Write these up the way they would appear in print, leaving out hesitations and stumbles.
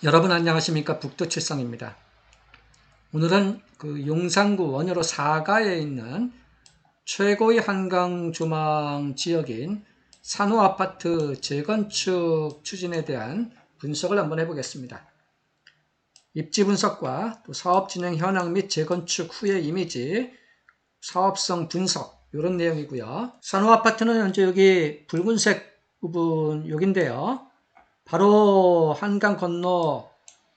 여러분 안녕하십니까? 북도칠성입니다. 오늘은 용산구 원효로 4가에 있는 최고의 한강 조망 지역인 산호아파트 재건축 추진에 대한 분석을 한번 해보겠습니다. 입지 분석과 또 사업 진행 현황 및 재건축 후의 이미지, 사업성 분석 이런 내용이고요. 산호아파트는 현재 여기 붉은색 부분 여긴데요. 바로 한강 건너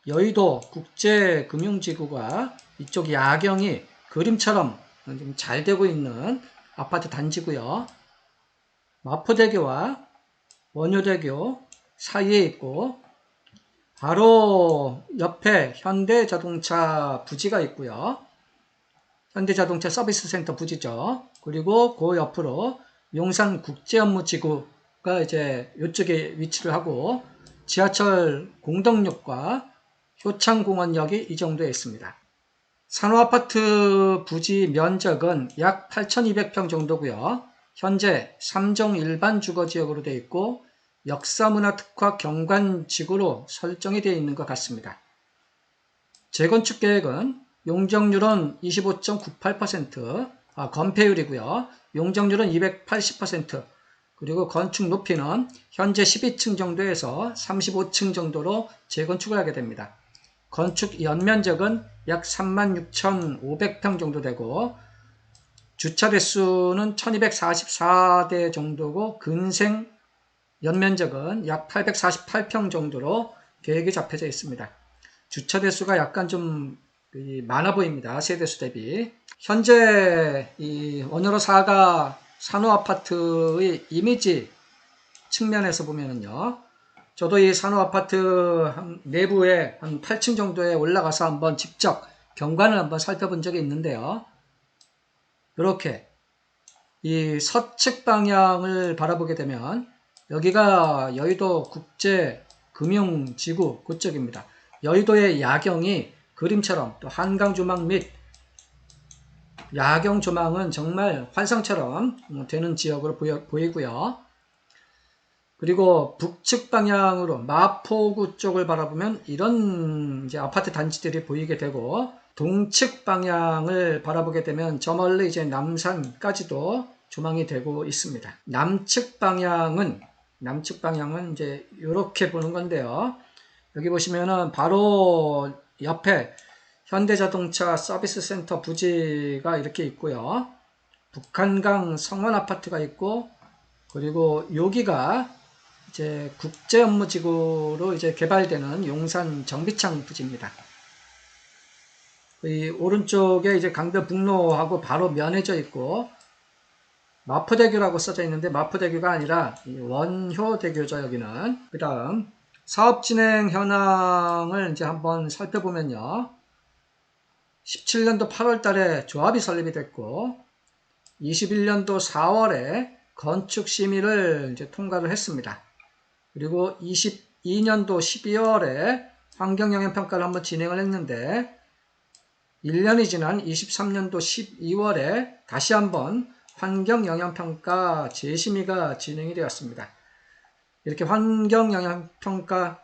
여의도 국제금융지구가 이쪽 야경이 그림처럼 좀 잘 되고 있는 아파트 단지고요. 마포대교와 원효대교 사이에 있고 바로 옆에 현대자동차 부지가 있고요. 현대자동차 서비스센터 부지죠. 그리고 그 옆으로 용산국제업무지구가 이제 이쪽에 위치를 하고 지하철 공덕역과 효창공원역이 이 정도에 있습니다. 산호아파트 부지 면적은 약 8,200평 정도고요. 현재 3종 일반 주거지역으로 되어 있고 역사문화특화 경관지구로 설정이 되어 있는 것 같습니다. 재건축 계획은 용적률은 25.98%, 건폐율이고요. 용적률은 280%, 그리고 건축 높이는 현재 12층 정도에서 35층 정도로 재건축을 하게 됩니다. 건축 연면적은 약 36,500평 정도 되고 주차 대수는 1244대 정도고 근생 연면적은 약 848평 정도로 계획이 잡혀져 있습니다. 주차 대수가 약간 좀 많아 보입니다. 세대수 대비. 현재 이 원효로 4가 산호아파트의 이미지 측면에서 보면은요. 저도 이 산호아파트 내부에 한 8층 정도에 올라가서 한번 직접 경관을 한번 살펴본 적이 있는데요. 이렇게 이 서측 방향을 바라보게 되면 여기가 여의도 국제금융지구 그쪽입니다. 여의도의 야경이 그림처럼 또 한강 조망 및 야경 조망은 정말 환상처럼 되는 지역으로 보이고요. 그리고 북측 방향으로 마포구 쪽을 바라보면 이런 이제 아파트 단지들이 보이게 되고 동측 방향을 바라보게 되면 저 멀리 이제 남산까지도 조망이 되고 있습니다. 남측 방향은 이제 이렇게 보는 건데요. 여기 보시면은 바로 옆에 현대자동차 서비스센터 부지가 이렇게 있고요. 북한강 성원아파트가 있고 그리고 여기가 이제 국제업무지구로 이제 개발되는 용산 정비창 부지입니다. 이 오른쪽에 이제 강변북로하고 바로 면해져 있고 마포대교라고 써져 있는데 마포대교가 아니라 원효대교죠 여기는. 그 다음 사업 진행 현황을 이제 한번 살펴보면요. 17년도 8월 달에 조합이 설립이 됐고 21년도 4월에 건축 심의를 이제 통과를 했습니다. 그리고 22년도 12월에 환경영향평가를 한번 진행을 했는데 1년이 지난 23년도 12월에 다시 한번 환경영향평가 재심의가 진행이 되었습니다. 이렇게 환경영향평가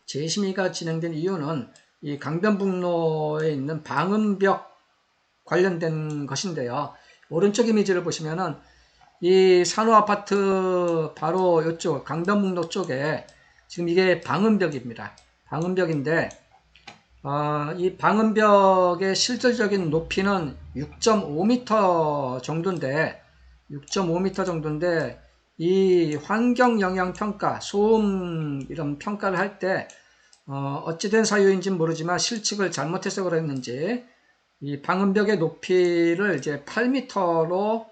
재심의가 진행된 이유는 이 강변북로에 있는 방음벽 관련된 것인데요. 오른쪽 이미지를 보시면은 이 산호아파트 바로 이쪽 강변북로 쪽에 지금 이게 방음벽입니다. 방음벽인데 이 방음벽의 실질적인 높이는 6.5m 정도인데 이 환경영향평가 소음 이런 평가를 할 때 어찌된 사유인지는 모르지만 실측을 잘못해서 그랬는지 이 방음벽의 높이를 이제 8m로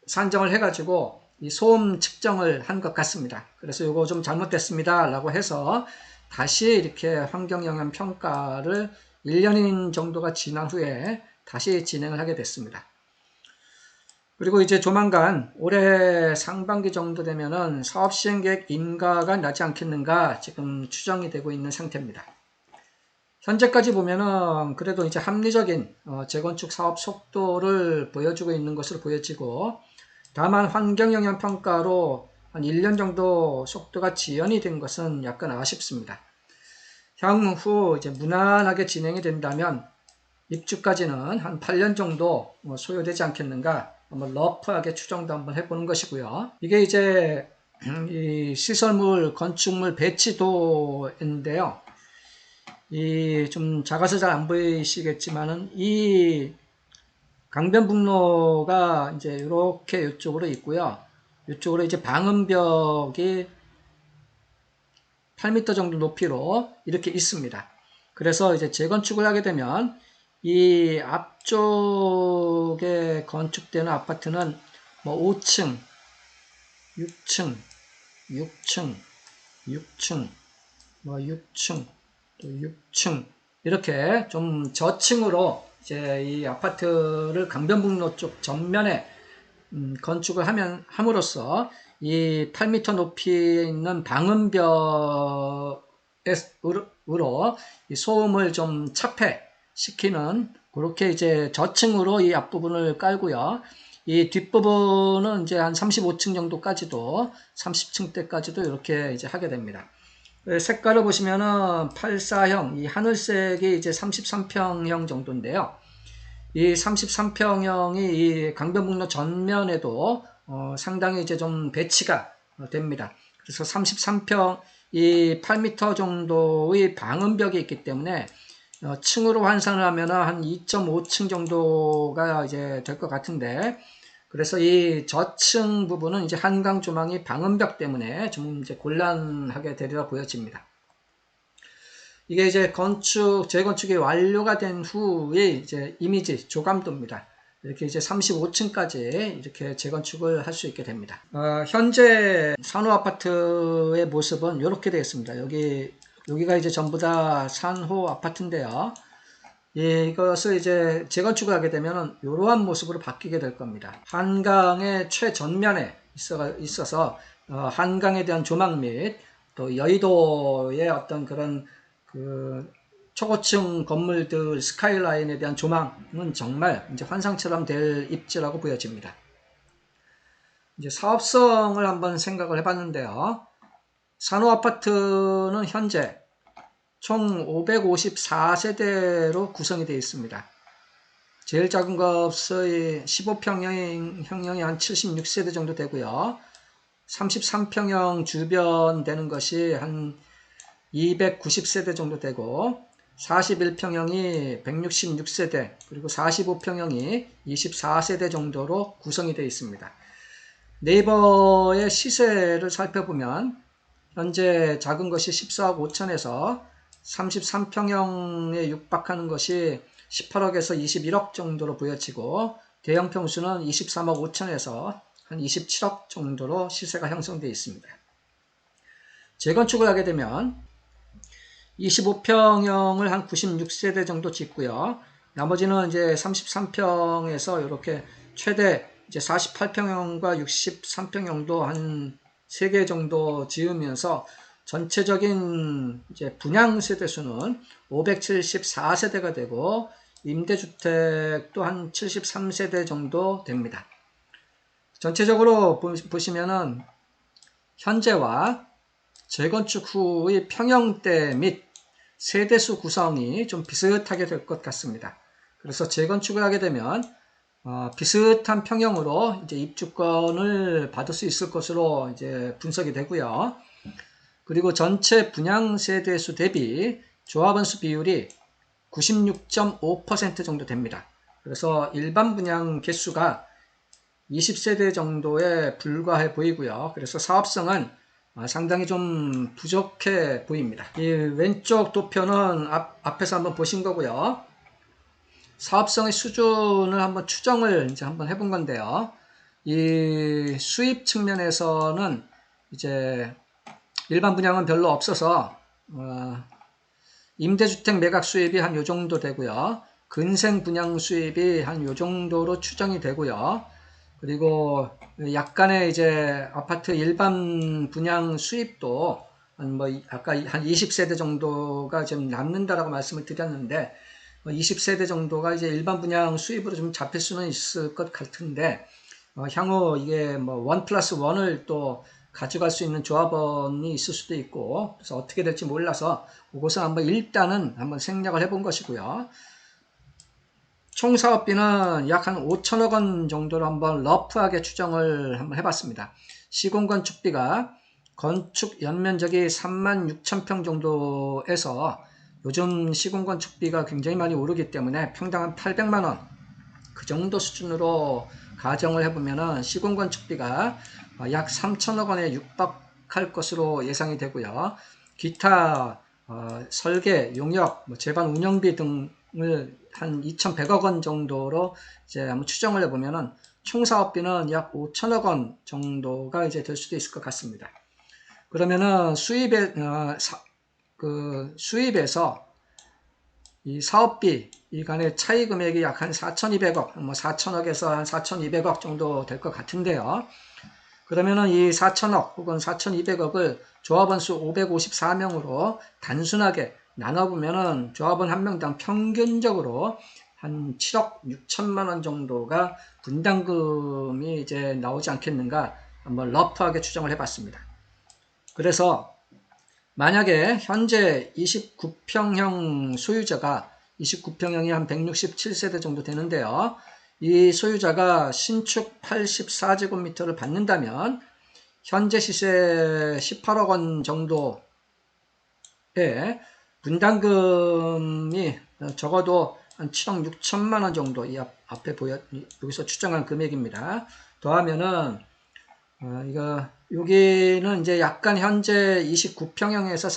산정을 해가지고 이 소음 측정을 한 것 같습니다. 그래서 이거 좀 잘못됐습니다 라고 해서 다시 이렇게 환경영향 평가를 1년 정도가 지난 후에 다시 진행을 하게 됐습니다. 그리고 이제 조만간 올해 상반기 정도 되면은 사업 시행 계획 인가가 나지 않겠는가 지금 추정이 되고 있는 상태입니다. 현재까지 보면은 그래도 이제 합리적인 재건축 사업 속도를 보여주고 있는 것으로 보여지고 다만 환경영향평가로 한 1년 정도 속도가 지연이 된 것은 약간 아쉽습니다. 향후 이제 무난하게 진행이 된다면 입주까지는 한 8년 정도 소요되지 않겠는가, 한번 러프하게 추정도 한번 해보는 것이고요. 이게 이제 이 시설물, 건축물 배치도인데요. 이 좀 작아서 잘 안 보이시겠지만은 이 강변북로가 이제 이렇게 이쪽으로 있고요. 이쪽으로 이제 방음벽이 8m 정도 높이로 이렇게 있습니다. 그래서 이제 재건축을 하게 되면 이 앞쪽에 건축되는 아파트는 뭐 5층, 6층, 6층, 6층, 뭐 6층, 또 6층 이렇게 좀 저층으로 이제 이 아파트를 강변북로 쪽 전면에 건축을 함으로써 이 8m 높이에 있는 방음벽으로 이 소음을 좀 차폐시키는 그렇게 이제 저층으로 이 앞부분을 깔고요. 이 뒷부분은 이제 한 35층 정도까지도 30층대까지도 이렇게 이제 하게 됩니다. 색깔을 보시면은 84형, 이 하늘색이 이제 33평형 정도인데요. 이 33평형이 이 강변북로 전면에도 상당히 이제 좀 배치가 됩니다. 그래서 33평, 이 8m 정도의 방음벽이 있기 때문에 층으로 환산을 하면 한 2.5층 정도가 이제 될 것 같은데, 그래서 이 저층 부분은 이제 한강 조망이 방음벽 때문에 좀 이제 곤란하게 되리라 보여집니다. 이게 이제 재건축이 완료가 된 후에 이제 이미지 조감도입니다. 이렇게 이제 35층까지 이렇게 재건축을 할 수 있게 됩니다. 현재 산호 아파트의 모습은 이렇게 되어 있습니다. 여기가 이제 전부 다 산호 아파트인데요. 예, 이것을 이제 재건축을 하게 되면 이러한 모습으로 바뀌게 될 겁니다. 한강의 최전면에 있어서 한강에 대한 조망 및 또 여의도의 어떤 그런 그 초고층 건물들 스카이라인에 대한 조망은 정말 이제 환상처럼 될 입지라고 보여집니다. 이제 사업성을 한번 생각을 해봤는데요. 산호 아파트는 현재 총 554세대로 구성이 되어 있습니다. 제일 작은 것의 15평형이 한 76세대 정도 되고요. 33평형 주변 되는 것이 한 290세대 정도 되고, 41평형이 166세대, 그리고 45평형이 24세대 정도로 구성이 되어 있습니다. 네이버의 시세를 살펴보면 현재 작은 것이 14억 5천에서 33평형에 육박하는 것이 18억에서 21억 정도로 보여지고, 대형 평수는 23억 5천에서 한 27억 정도로 시세가 형성되어 있습니다. 재건축을 하게 되면 25평형을 한 96세대 정도 짓고요. 나머지는 이제 33평에서 이렇게 최대 이제 48평형과 63평형도 한 3개 정도 지으면서 전체적인 이제 분양 세대 수는 574세대가 되고, 임대주택도 한 73세대 정도 됩니다. 전체적으로 보시면은 현재와 재건축 후의 평형대 및 세대수 구성이 좀 비슷하게 될 것 같습니다. 그래서 재건축을 하게 되면 비슷한 평형으로 이제 입주권을 받을 수 있을 것으로 이제 분석이 되고요. 그리고 전체 분양 세대수 대비 조합원수 비율이 96.5% 정도 됩니다. 그래서 일반 분양 개수가 20세대 정도에 불과해 보이고요. 그래서 사업성은 상당히 좀 부족해 보입니다. 이 왼쪽 도표는 앞에서 한번 보신 거고요. 사업성의 수준을 한번 추정을 이제 한번 해본 건데요. 이 수입 측면에서는 이제 일반 분양은 별로 없어서 임대주택 매각 수입이 한 요 정도 되고요. 근생 분양 수입이 한 요 정도로 추정이 되고요. 그리고 약간의 이제 아파트 일반 분양 수입도 아까 한 20세대 정도가 좀 남는다라고 말씀을 드렸는데, 20세대 정도가 이제 일반 분양 수입으로 좀 잡힐 수는 있을 것 같은데, 향후 이게 뭐 1+1을 또 가져갈 수 있는 조합원이 있을 수도 있고, 그래서 어떻게 될지 몰라서 그것은 한번 일단은 한번 생략을 해본 것이고요. 총 사업비는 약 한 5천억 원 정도로 한번 러프하게 추정을 한번 해봤습니다. 시공건축비가 건축 연면적이 36,000평 정도에서 요즘 시공건축비가 굉장히 많이 오르기 때문에 평당 한 800만원 그 정도 수준으로 가정을 해보면 시공건축비가 약 3천억 원에 육박할 것으로 예상이 되고요. 기타 설계, 용역, 제반 운영비 등을 한 2,100억 원 정도로 이제 한번 추정을 해보면은 총 사업비는 약 5천억 원 정도가 이제 될 수도 있을 것 같습니다. 그러면은 수입에서 이 사업비 이 간의 차이 금액이 약 한 4,200억, 뭐 4천억에서 한 4,200억 정도 될 것 같은데요. 그러면은 이 4천억 혹은 4,200억을 조합원 수 554명으로 단순하게 나눠보면은 조합원 한 명당 평균적으로 한 7억 6천만 원 정도가 분담금이 이제 나오지 않겠는가 한번 러프하게 추정을 해봤습니다. 그래서 만약에 현재 29평형 소유자가 29평형이 한 167세대 정도 되는데요. 이 소유자가 신축 84제곱미터를 받는다면 현재 시세 18억 원 정도의 분담금이 적어도 한 7억 6천만 원 정도 이 앞에 여기서 추정한 금액입니다. 더하면은 여기는 이제 약간 현재 29평형에서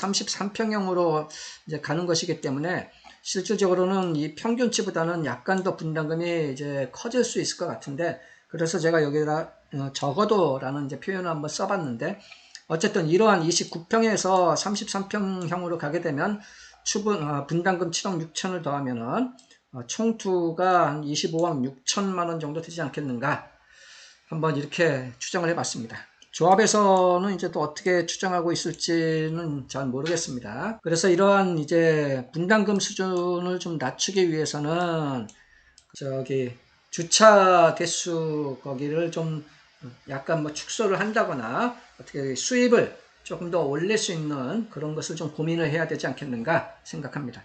33평형으로 이제 가는 것이기 때문에 실질적으로는 이 평균치보다는 약간 더 분담금이 이제 커질 수 있을 것 같은데, 그래서 제가 여기다 적어도라는 이제 표현을 한번 써봤는데, 어쨌든 이러한 29평에서 33평형으로 가게 되면 분담금 7억 6천을 더하면은 총투가 한 25억 6천만 원 정도 되지 않겠는가, 한번 이렇게 추정을 해봤습니다. 조합에서는 이제 또 어떻게 추정하고 있을지는 잘 모르겠습니다. 그래서 이러한 이제 분담금 수준을 좀 낮추기 위해서는 주차 대수 거기를 좀 약간 뭐 축소를 한다거나 어떻게 수입을 조금 더 올릴 수 있는 그런 것을 좀 고민을 해야 되지 않겠는가 생각합니다.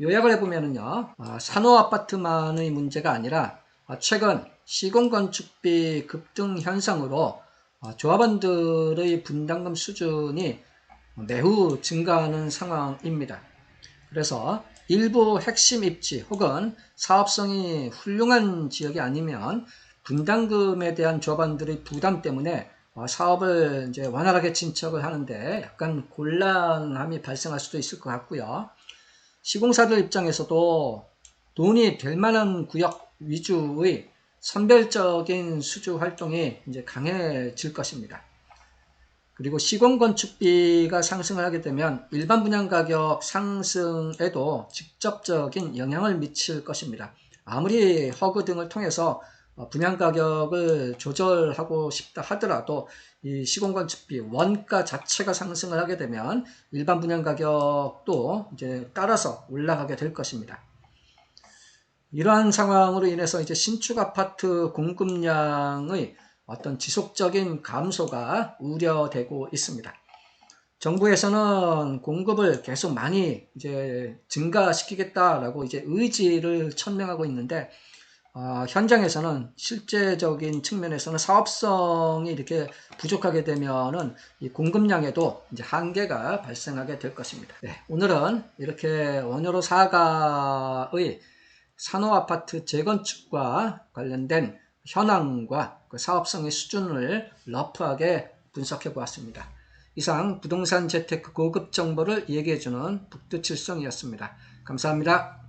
요약을 해보면요, 산호아파트만의 문제가 아니라 최근 시공건축비 급등 현상으로 조합원들의 분담금 수준이 매우 증가하는 상황입니다. 그래서 일부 핵심 입지 혹은 사업성이 훌륭한 지역이 아니면 분담금에 대한 조합원들의 부담 때문에 사업을 이제 원활하게 진척을 하는데 약간 곤란함이 발생할 수도 있을 것 같고요. 시공사들 입장에서도 돈이 될 만한 구역 위주의 선별적인 수주 활동이 이제 강해질 것입니다. 그리고 시공건축비가 상승을 하게 되면 일반 분양가격 상승에도 직접적인 영향을 미칠 것입니다. 아무리 허그 등을 통해서 분양가격을 조절하고 싶다 하더라도 이 시공건축비 원가 자체가 상승을 하게 되면 일반 분양가격도 이제 따라서 올라가게 될 것입니다. 이러한 상황으로 인해서 이제 신축 아파트 공급량의 어떤 지속적인 감소가 우려되고 있습니다. 정부에서는 공급을 계속 많이 이제 증가시키겠다라고 이제 의지를 천명하고 있는데, 현장에서는 실제적인 측면에서는 사업성이 이렇게 부족하게 되면은 이 공급량에도 이제 한계가 발생하게 될 것입니다. 네, 오늘은 이렇게 원효로 사가의 산호아파트 재건축과 관련된 현황과 그 사업성의 수준을 러프하게 분석해 보았습니다. 이상 부동산 재테크 고급 정보를 얘기해주는 북두칠성이었습니다. 감사합니다.